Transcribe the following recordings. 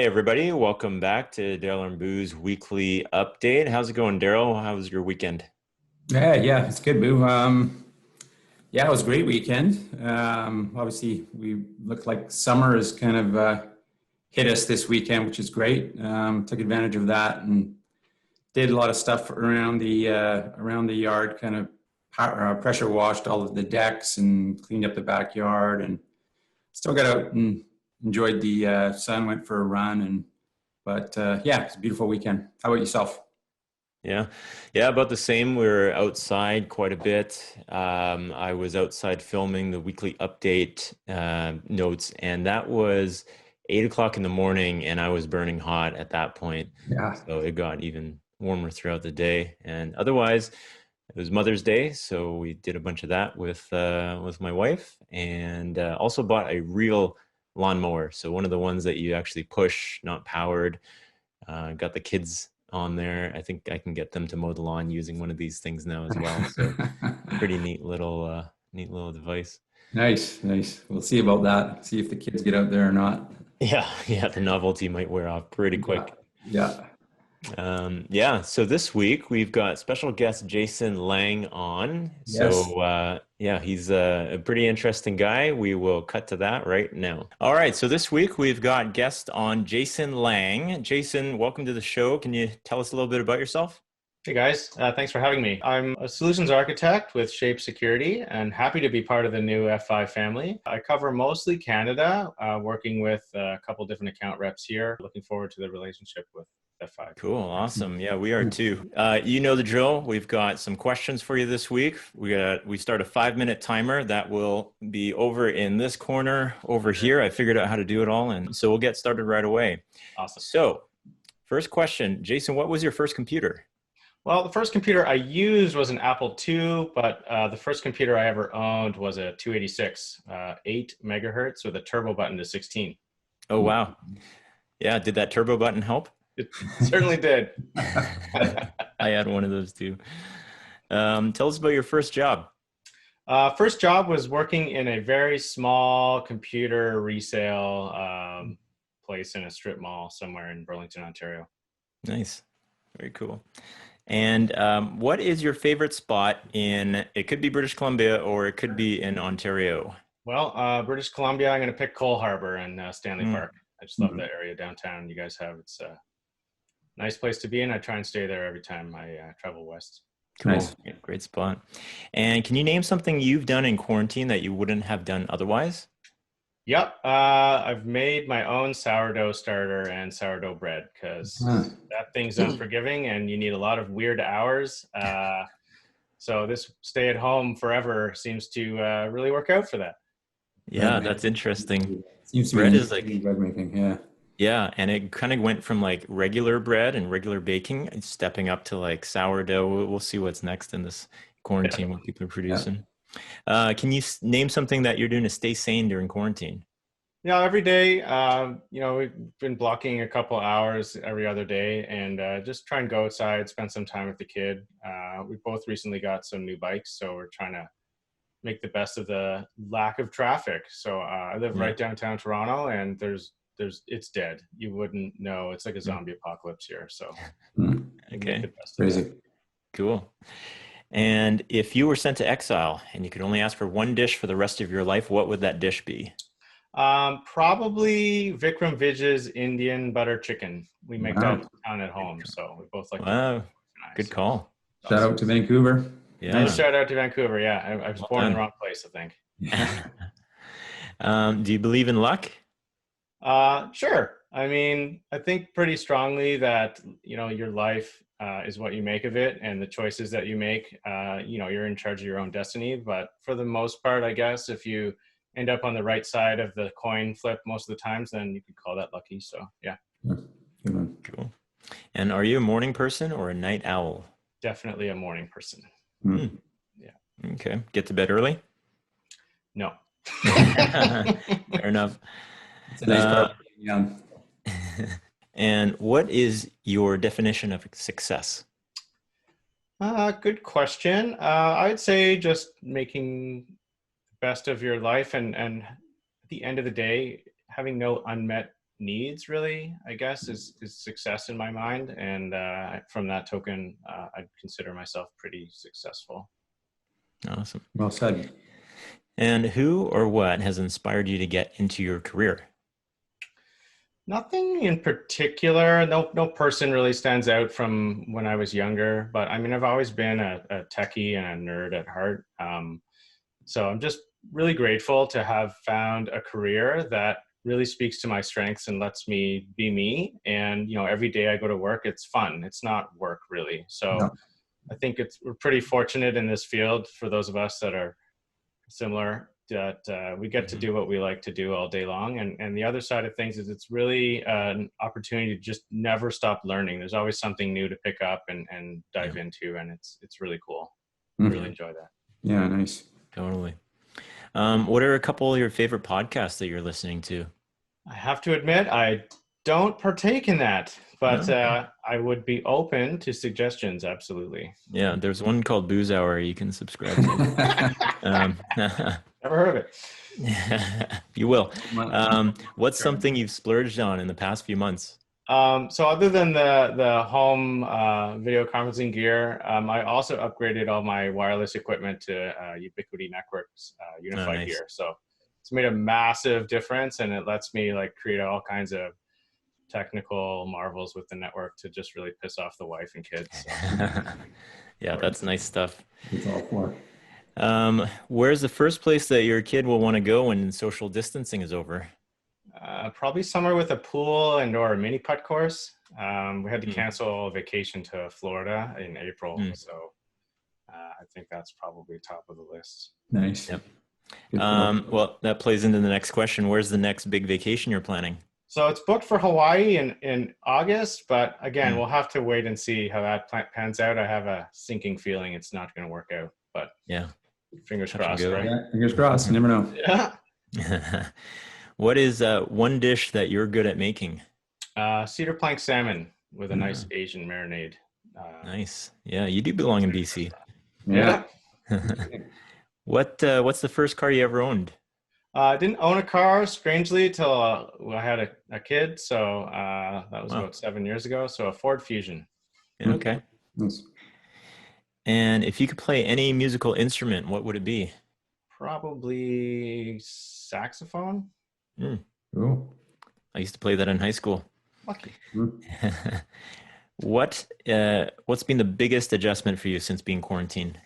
everybody. Welcome back to Daryl and Boo's weekly update. How's it going, Daryl? How was your weekend? Yeah, it's good, Boo. Yeah, it was a great weekend. Obviously, we look like summer has kind of hit us this weekend, which is great. Took advantage of that and did a lot of stuff around the yard. Kind of pressure washed all of the decks and cleaned up the backyard, and still got out and enjoyed the sun. Went for a run, but yeah, it's a beautiful weekend. How about yourself? Yeah, yeah, about the same. We were outside quite a bit. I was outside filming the weekly update notes, and that was 8 o'clock in the morning, and I was burning hot at that point. Yeah. So it got even warmer throughout the day. And otherwise, it was Mother's Day, so we did a bunch of that with my wife, and also bought a real lawnmower. So one of the ones that you actually push, not powered. Got the kids on there. I think I can get them to mow the lawn using one of these things now as well. So pretty neat little device. Nice, nice. We'll see about that. See if the kids get out there or not. Yeah, yeah, the novelty might wear off pretty Yeah, quick. yeah. Yeah, so this week we've got special guest Jason Lang on. Yes. Yeah, he's a pretty interesting guy. We will cut to that right now. All right, so this week we've got guest on Jason Lang. Jason, welcome to the show. Can you tell us a little bit about yourself? Hey guys, thanks for having me. I'm a solutions architect with Shape Security and happy to be part of the new F5 family. I cover mostly Canada, working with a couple different account reps here. Looking forward to the relationship with F5. Cool, awesome. Yeah, we are too. You know the drill. We've got some questions for you this week. We start a 5-minute timer that will be over in this corner over here. I figured out how to do it all, and so we'll get started right away. Awesome. So, first question, Jason, what was your first computer? Well, the first computer I used was an Apple II, but the first computer I ever owned was a 286, 8 megahertz with a turbo button to 16. Oh, wow. Yeah, did that turbo button help? It certainly did. I had one of those too. Tell us about your first job. First job was working in a very small computer resale place in a strip mall somewhere in Burlington, Ontario. Nice. Very cool. And what is your favorite spot it could be British Columbia or it could be in Ontario? Well, British Columbia, I'm going to pick Cole Harbour and Stanley Park. I just love that area downtown you guys have. It's a nice place to be in. I try and stay there every time I travel west. Cool. Nice. Yeah, great spot. And can you name something you've done in quarantine that you wouldn't have done otherwise? Yep. I've made my own sourdough starter and sourdough bread because that thing's unforgiving and you need a lot of weird hours. So this stay at home forever seems to really work out for that. Yeah, that's interesting. Seems to Bread be is like, bread making. Yeah. yeah, and it kind of went from like regular bread and regular baking, stepping up to like sourdough. We'll see what's next in this quarantine, what people are producing. Can you name something that you're doing to stay sane during quarantine? Yeah, every day, we've been blocking a couple hours every other day and just try and go outside, spend some time with the kid. We both recently got some new bikes, so we're trying to make the best of the lack of traffic. So I live right downtown Toronto and it's dead. You wouldn't know. It's like a zombie apocalypse here. So Okay, make the best of Crazy. it. cool. And if you were sent to exile and you could only ask for one dish for the rest of your life, what would that dish be? Probably Vikram Vij's Indian butter chicken. We make that down at home, so we both like. Wow, good call. Shout out to Vancouver. Yeah. Nice shout out to Vancouver. Yeah, I was born in the wrong place, I think. Do you believe in luck? Sure. I mean, I think pretty strongly that your life is what you make of it, and the choices that you make. You're in charge of your own destiny. But for the most part, I guess if you end up on the right side of the coin flip most of the times, then you could call that lucky. So yeah. Good one. Cool. And are you a morning person or a night owl? Definitely a morning person. Yeah. Okay. Get to bed early? No. Fair enough. It's a nice part of being young. And what is your definition of success? Good question. I'd say just making the best of your life and at the end of the day, having no unmet needs really, I guess, is success in my mind. And from that token, I'd consider myself pretty successful. Awesome. Well said. And who or what has inspired you to get into your career? Nothing in particular. No person really stands out from when I was younger. But I mean, I've always been a techie and a nerd at heart. So I'm just really grateful to have found a career that really speaks to my strengths and lets me be me. And every day I go to work, it's fun. It's not work really. So No. I think we're pretty fortunate in this field for those of us that are similar, that we get to do what we like to do all day long. And the other side of things is it's really an opportunity to just never stop learning. There's always something new to pick up and dive into, and it's really cool. Really enjoy that. Yeah, nice. Totally. What are a couple of your favorite podcasts that you're listening to? I have to admit, I don't partake in that, but I would be open to suggestions. Absolutely. Yeah, there's one called Booze Hour you can subscribe to. Never heard of it. You will. What's something you've splurged on in the past few months? So other than the home video conferencing gear, I also upgraded all my wireless equipment to Ubiquiti Networks unified nice. gear. So it's made a massive difference, and it lets me create all kinds of technical marvels with the network to just really piss off the wife and kids. So. Yeah, that's nice stuff. It's all for. Where's the first place that your kid will want to go when social distancing is over? Probably somewhere with a pool and or a mini putt course. We had to cancel a vacation to Florida in April, so I think that's probably top of the list. Nice. Yep. Well, that plays into the next question. Where's the next big vacation you're planning? So it's booked for Hawaii in August, but again, we'll have to wait and see how that pans out. I have a sinking feeling it's not going to work out, but yeah, fingers crossed, right? Yeah, fingers crossed. You never know. Yeah. What is one dish that you're good at making? Cedar plank salmon with a nice Asian marinade. Nice. Yeah, you do belong in BC. Yeah. What's the first car you ever owned? I didn't own a car, strangely, till I had a kid. So that was about 7 years ago. So a Ford Fusion. Yeah, okay. Nice. And if you could play any musical instrument, what would it be? Probably saxophone. Cool. I used to play that in high school. Lucky. What's been the biggest adjustment for you since being quarantined?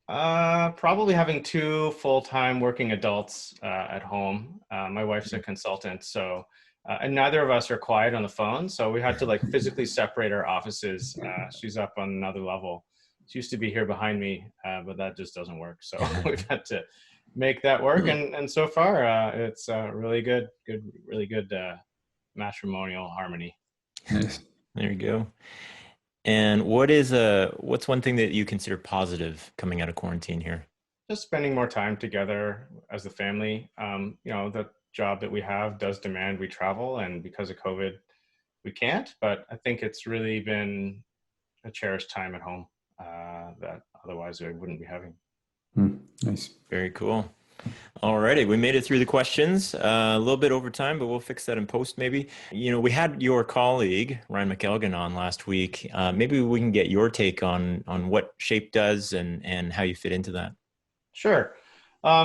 Probably having 2 full-time working adults at home. My wife's a consultant, so and neither of us are quiet on the phone, so we had to physically separate our offices. She's up on another level. She used to be here behind me, but that just doesn't work. So we've had to make that work, and so far it's really good matrimonial harmony. Nice. There you go. And what's one thing that you consider positive coming out of quarantine here? Just spending more time together as a family. The job that we have does demand we travel, and because of COVID, we can't. But I think it's really been a cherished time at home that otherwise I wouldn't be having. Nice. Very cool. All righty, we made it through the questions. A little bit over time, but we'll fix that in post maybe. We had your colleague, Ryan McElgan, on last week. Maybe we can get your take on what Shape does and how you fit into that. Sure.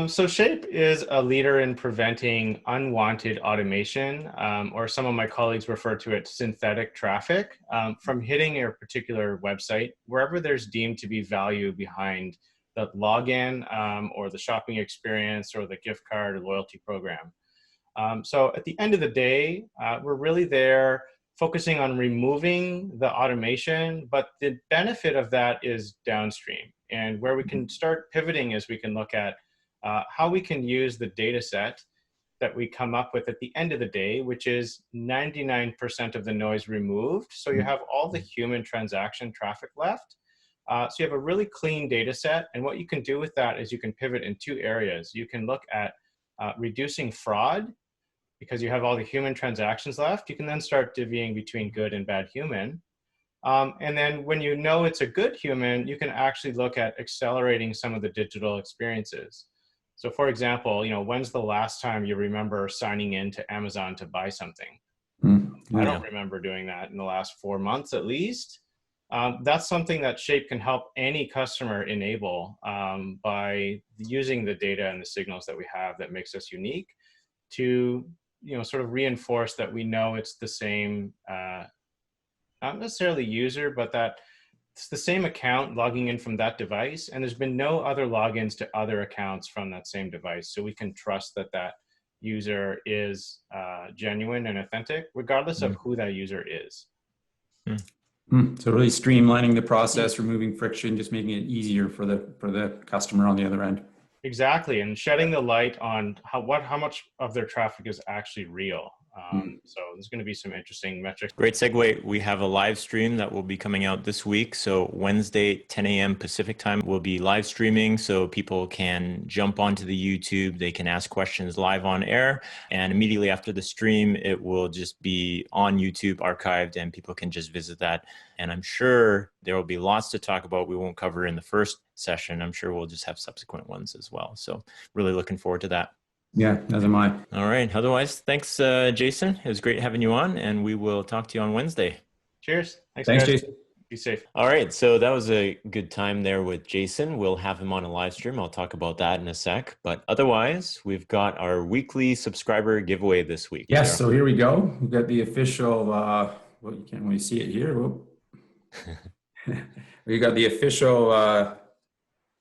So Shape is a leader in preventing unwanted automation, or some of my colleagues refer to it synthetic traffic, from hitting a particular website, wherever there's deemed to be value behind the login or the shopping experience or the gift card or loyalty program. So at the end of the day, we're really there focusing on removing the automation, but the benefit of that is downstream. And where we can start pivoting is we can look at how we can use the data set that we come up with at the end of the day, which is 99% of the noise removed. So you have all the human transaction traffic left. So you have a really clean data set. And what you can do with that is you can pivot in 2 areas. You can look at reducing fraud because you have all the human transactions left. You can then start divvying between good and bad human. And then when you know it's a good human, you can actually look at accelerating some of the digital experiences. So for example, when's the last time you remember signing in to Amazon to buy something? I don't remember doing that in the last 4 months at least. That's something that Shape can help any customer enable by using the data and the signals that we have that makes us unique to sort of reinforce that we know it's the same, not necessarily user, but that it's the same account logging in from that device, and there's been no other logins to other accounts from that same device. So we can trust that that user is genuine and authentic, regardless of who that user is. So really streamlining the process, removing friction, just making it easier for the customer on the other end. Exactly, and shedding the light on how much of their traffic is actually real. So there's going to be some interesting metrics. Great segue. We have a live stream that will be coming out this week. So Wednesday, 10 a.m. Pacific time, we'll be live streaming so people can jump onto the YouTube. They can ask questions live on air. And immediately after the stream, it will just be on YouTube archived and people can just visit that. And I'm sure there will be lots to talk about we won't cover in the first session. I'm sure we'll just have subsequent ones as well. So really looking forward to that. Yeah, as am I. All right. Otherwise, thanks, Jason. It was great having you on, and we will talk to you on Wednesday. Cheers. Thanks, guys. Jason. Be safe. All right. So that was a good time there with Jason. We'll have him on a live stream. I'll talk about that in a sec. But otherwise, we've got our weekly subscriber giveaway this week. Yes. Daryl. So here we go. We've got the official, well, you can't really see it here. We got the official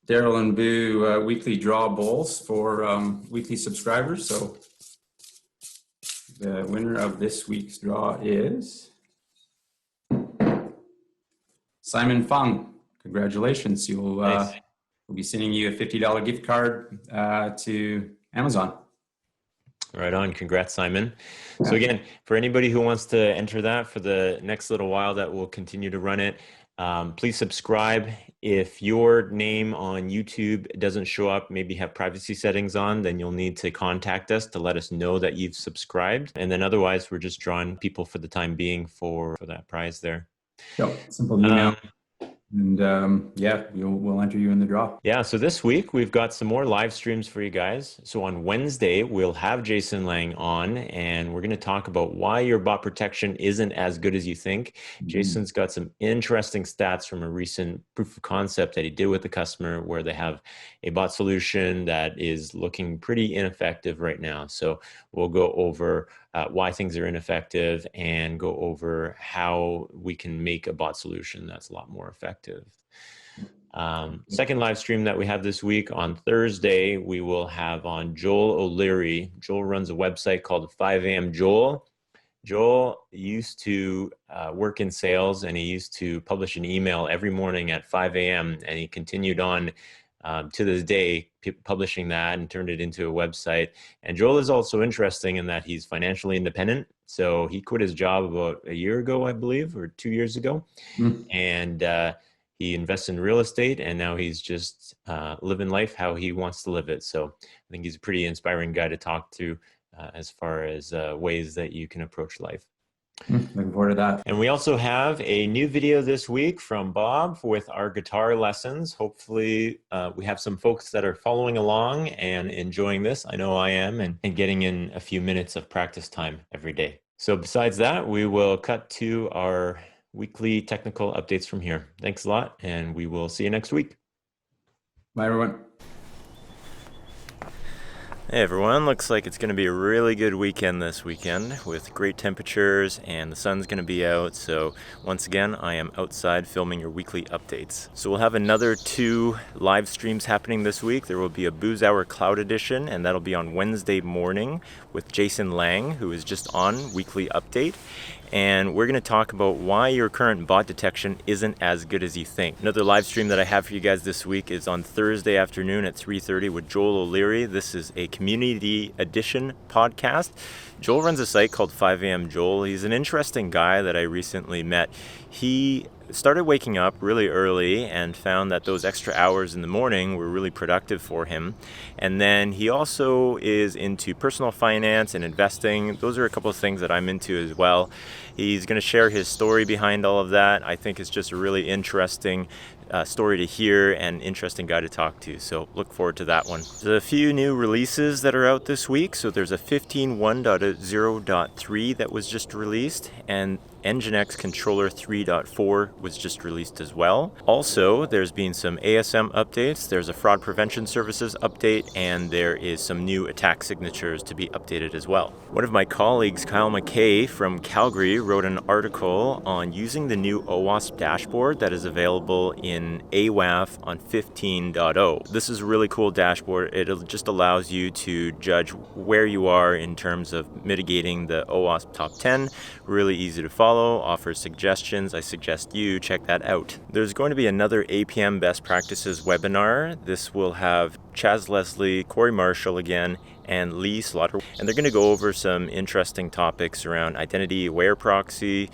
Daryl and Boo weekly draw bowls for weekly subscribers. So the winner of this week's draw is Simon Fung. Congratulations. Nice. We'll be sending you a $50 gift card to Amazon. Right on. Congrats, Simon. So again, for anybody who wants to enter that for the next little while that we'll continue to run it, please subscribe. If your name on YouTube doesn't show up, maybe have privacy settings on, then you'll need to contact us to let us know that you've subscribed. And then otherwise, we're just drawing people for the time being for that prize there. Yep, simple email. And yeah, we'll enter you in the draw. Yeah, so this week we've got some more live streams for you guys. So on Wednesday, we'll have Jason Lang on, and we're going to talk about why your bot protection isn't as good as you think. Jason's got some interesting stats from a recent proof of concept that he did with the customer where they have a bot solution that is looking pretty ineffective right now. So we'll go over why things are ineffective and go over how we can make a bot solution that's a lot more effective. Second live stream that we have this week on Thursday, we will have on Joel O'Leary. Joel runs a website called 5 a.m. Joel. Joel used to work in sales, and he used to publish an email every morning at 5 a.m. and he continued on to this day, publishing that and turned it into a website. And Joel is also interesting in that he's financially independent. So he quit his job about a year ago, I believe, or 2 years ago. And he invests in real estate, and now he's just living life how he wants to live it. So I think he's a pretty inspiring guy to talk to as far as ways that you can approach life. Looking forward to that. And we also have a new video this week from Bob with our guitar lessons. Hopefully we have some folks that are following along and enjoying this. I know I am, and getting in a few minutes of practice time every day. So besides that, we will cut to our weekly technical updates from here. Thanks a lot, and we will see you next week. Bye, everyone. Hey everyone, looks like it's going to be a really good weekend this weekend with great temperatures, and the sun's going to be out. So once again, I am outside filming your weekly updates. So we'll have another 2 live streams happening this week. There will be a Booze Hour Cloud Edition, and that'll be on Wednesday morning with Jason Lang, who is just on weekly update. And we're going to talk about why your current bot detection isn't as good as you think. Another live stream that I have for you guys this week is on Thursday afternoon at 3:30 with Joel O'Leary. This is a community edition podcast. Joel runs a site called 5 a.m. Joel. He's an interesting guy that I recently met. He started waking up really early and found that those extra hours in the morning were really productive for him. And then he also is into personal finance and investing. Those are a couple of things that I'm into as well. He's going to share his story behind all of that. I think it's just a really interesting story to hear and interesting guy to talk to. So look forward to that one. There's a few new releases that are out this week. So there's a 15.1.0.3 that was just released, and NGINX Controller 3.4 was just released as well. Also, there's been some ASM updates, there's a fraud prevention services update, and there is some new attack signatures to be updated as well. One of my colleagues, Kyle McKay from Calgary, wrote an article on using the new OWASP dashboard that is available in AWAF on 15.0. This is a really cool dashboard. It just allows you to judge where you are in terms of mitigating the OWASP top 10. Really easy to follow. Offers suggestions. I suggest you check that out. There's going to be another APM best practices webinar. This will have Chaz Leslie, Corey Marshall again, and Lee Slaughter. And they're going to go over some interesting topics around identity aware proxy,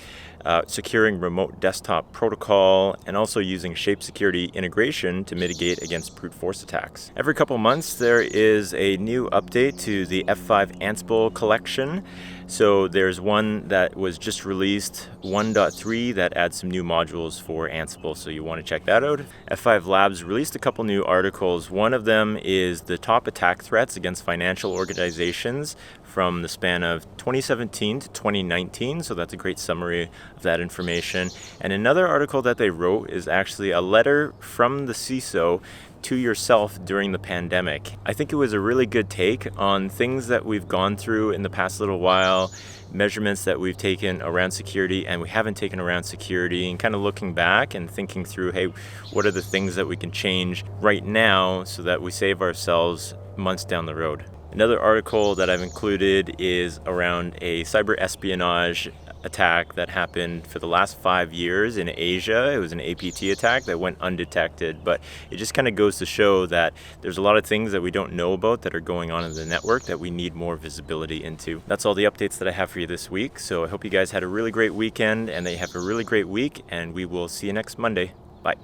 securing remote desktop protocol, and also using shape security integration to mitigate against brute force attacks. Every couple months there is a new update to the F5 Ansible collection. So there's one that was just released, 1.3, that adds some new modules for Ansible, so you want to check that out. F5 Labs released a couple new articles. One of them is the top attack threats against financial organizations from the span of 2017 to 2019, so that's a great summary of that information. And another article that they wrote is actually a letter from the CISO to yourself during the pandemic. I think it was a really good take on things that we've gone through in the past little while, measurements that we've taken around security and we haven't taken around security, and kind of looking back and thinking through, hey, what are the things that we can change right now so that we save ourselves months down the road. Another article that I've included is around a cyber espionage attack that happened for the last 5 years in Asia. It was an APT attack that went undetected, but it just kind of goes to show that there's a lot of things that we don't know about that are going on in the network that we need more visibility into. That's all the updates that I have for you this week. So I hope you guys had a really great weekend and that you have a really great week, and we will see you next Monday. Bye.